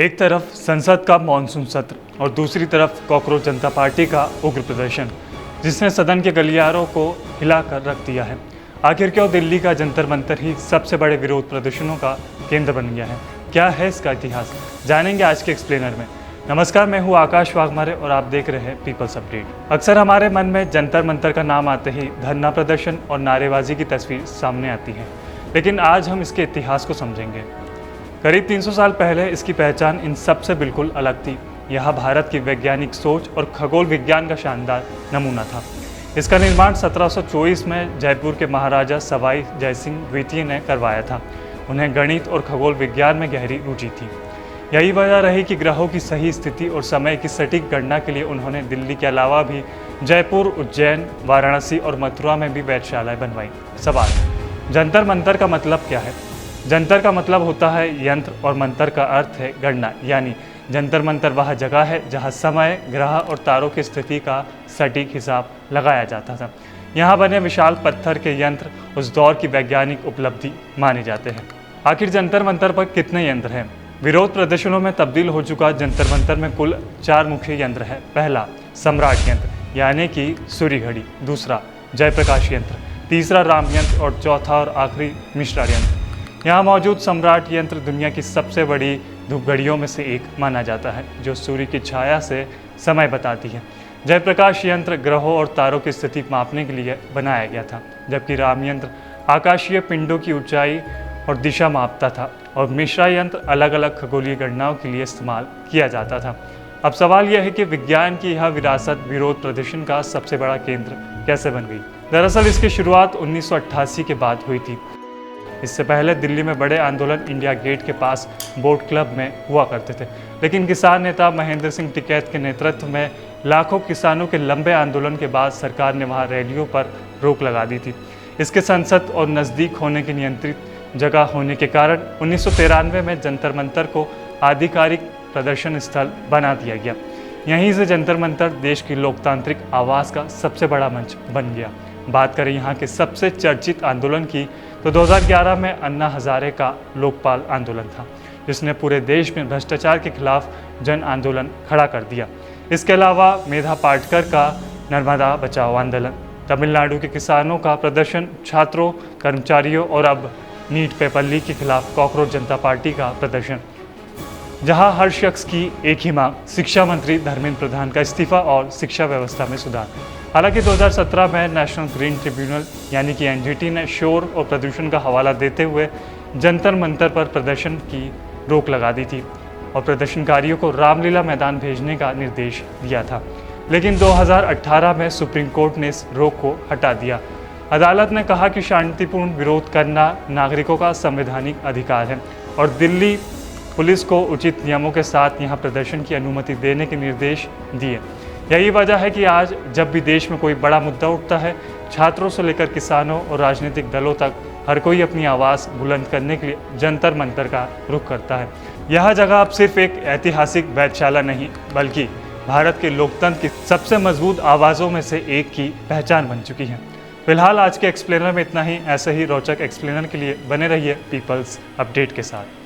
एक तरफ संसद का मॉनसून सत्र और दूसरी तरफ कॉकरोच जनता पार्टी का उग्र प्रदर्शन, जिसने सदन के गलियारों को हिलाकर रख दिया है। आखिर क्यों दिल्ली का जंतर मंतर ही सबसे बड़े विरोध प्रदर्शनों का केंद्र बन गया है? क्या है इसका इतिहास, जानेंगे आज के एक्सप्लेनर में। नमस्कार, मैं हूँ आकाश वाघमारे और आप देख रहे हैं पीपल्स अपडेट। अक्सर हमारे मन में जंतर मंतर का नाम आते ही धरना प्रदर्शन और नारेबाजी की तस्वीर सामने आती है, लेकिन आज हम इसके इतिहास को समझेंगे। करीब 300 साल पहले इसकी पहचान इन सब से बिल्कुल अलग थी। यह भारत की वैज्ञानिक सोच और खगोल विज्ञान का शानदार नमूना था। इसका निर्माण 1724 में जयपुर के महाराजा सवाई जयसिंह द्वितीय ने करवाया था। उन्हें गणित और खगोल विज्ञान में गहरी रुचि थी। यही वजह रही कि ग्रहों की सही स्थिति और समय की सटीक गणना के लिए उन्होंने दिल्ली के अलावा भी जयपुर, उज्जैन, वाराणसी और मथुरा में भी वेधशालाएं बनवाई। सवाल, जंतर मंतर का मतलब क्या है? जंतर का मतलब होता है यंत्र और मंतर का अर्थ है गणना, यानी जंतर मंतर वह जगह है जहां समय, ग्रह और तारों की स्थिति का सटीक हिसाब लगाया जाता था। यहाँ बने विशाल पत्थर के यंत्र उस दौर की वैज्ञानिक उपलब्धि माने जाते हैं। आखिर जंतर मंतर पर कितने यंत्र हैं? विरोध प्रदर्शनों में तब्दील हो चुका जंतर मंतर में कुल 4 मुख्य यंत्र हैं। पहला, सम्राट यंत्र यानी कि सूर्य घड़ी। दूसरा, जयप्रकाश यंत्र। तीसरा, राम यंत्र। और चौथा और आखिरी, मिश्रा यंत्र। यहाँ मौजूद सम्राट यंत्र दुनिया की सबसे बड़ी धूप घड़ियों में से एक माना जाता है, जो सूर्य की छाया से समय बताती है। जयप्रकाश यंत्र ग्रहों और तारों की स्थिति मापने के लिए बनाया गया था, जबकि राम यंत्र आकाशीय पिंडों की ऊंचाई और दिशा मापता था। और मिश्रा यंत्र अलग अलग खगोलीय गणनाओं के लिए इस्तेमाल किया जाता था। अब सवाल यह है कि विज्ञान की यह विरासत विरोध प्रदर्शन का सबसे बड़ा केंद्र कैसे बन गई? दरअसल इसकी शुरुआत 1988 के बाद हुई थी। इससे पहले दिल्ली में बड़े आंदोलन इंडिया गेट के पास बोट क्लब में हुआ करते थे, लेकिन किसान नेता महेंद्र सिंह टिकैत के नेतृत्व में लाखों किसानों के लंबे आंदोलन के बाद सरकार ने वहां रैलियों पर रोक लगा दी थी। इसके संसद और नज़दीक होने की नियंत्रित जगह होने के कारण 1993 में जंतर मंतर को आधिकारिक प्रदर्शन स्थल बना दिया गया। यहीं से जंतर मंतर देश की लोकतांत्रिक आवाज़ का सबसे बड़ा मंच बन गया। बात करें यहाँ के सबसे चर्चित आंदोलन की, तो 2011 में अन्ना हजारे का लोकपाल आंदोलन था, जिसने पूरे देश में भ्रष्टाचार के खिलाफ जन आंदोलन खड़ा कर दिया। इसके अलावा मेधा पाटकर का नर्मदा बचाओ आंदोलन, तमिलनाडु के किसानों का प्रदर्शन, छात्रों, कर्मचारियों और अब नीट पेपरली के खिलाफ कॉकरोच जनता पार्टी का प्रदर्शन, जहां हर शख्स की एक ही मांग, शिक्षा मंत्री धर्मेंद्र प्रधान का इस्तीफा और शिक्षा व्यवस्था में सुधार। हालांकि 2017 में नेशनल ग्रीन ट्रिब्यूनल यानी कि एनजीटी ने शोर और प्रदूषण का हवाला देते हुए जंतर मंतर पर प्रदर्शन की रोक लगा दी थी और प्रदर्शनकारियों को रामलीला मैदान भेजने का निर्देश दिया था। लेकिन 2018 में सुप्रीम कोर्ट ने इस रोक को हटा दिया। अदालत ने कहा कि शांतिपूर्ण विरोध करना नागरिकों का संवैधानिक अधिकार है और दिल्ली पुलिस को उचित नियमों के साथ यहाँ प्रदर्शन की अनुमति देने के निर्देश दिए। यही वजह है कि आज जब भी देश में कोई बड़ा मुद्दा उठता है, छात्रों से लेकर किसानों और राजनीतिक दलों तक हर कोई अपनी आवाज़ बुलंद करने के लिए जंतर मंतर का रुख करता है। यह जगह अब सिर्फ एक ऐतिहासिक वेधशाला नहीं, बल्कि भारत के लोकतंत्र की सबसे मजबूत आवाज़ों में से एक की पहचान बन चुकी है। फिलहाल आज के एक्सप्लेनर में इतना ही। ऐसे ही रोचक एक्सप्लेनर के लिए बने रहिए पीपल्स अपडेट के साथ।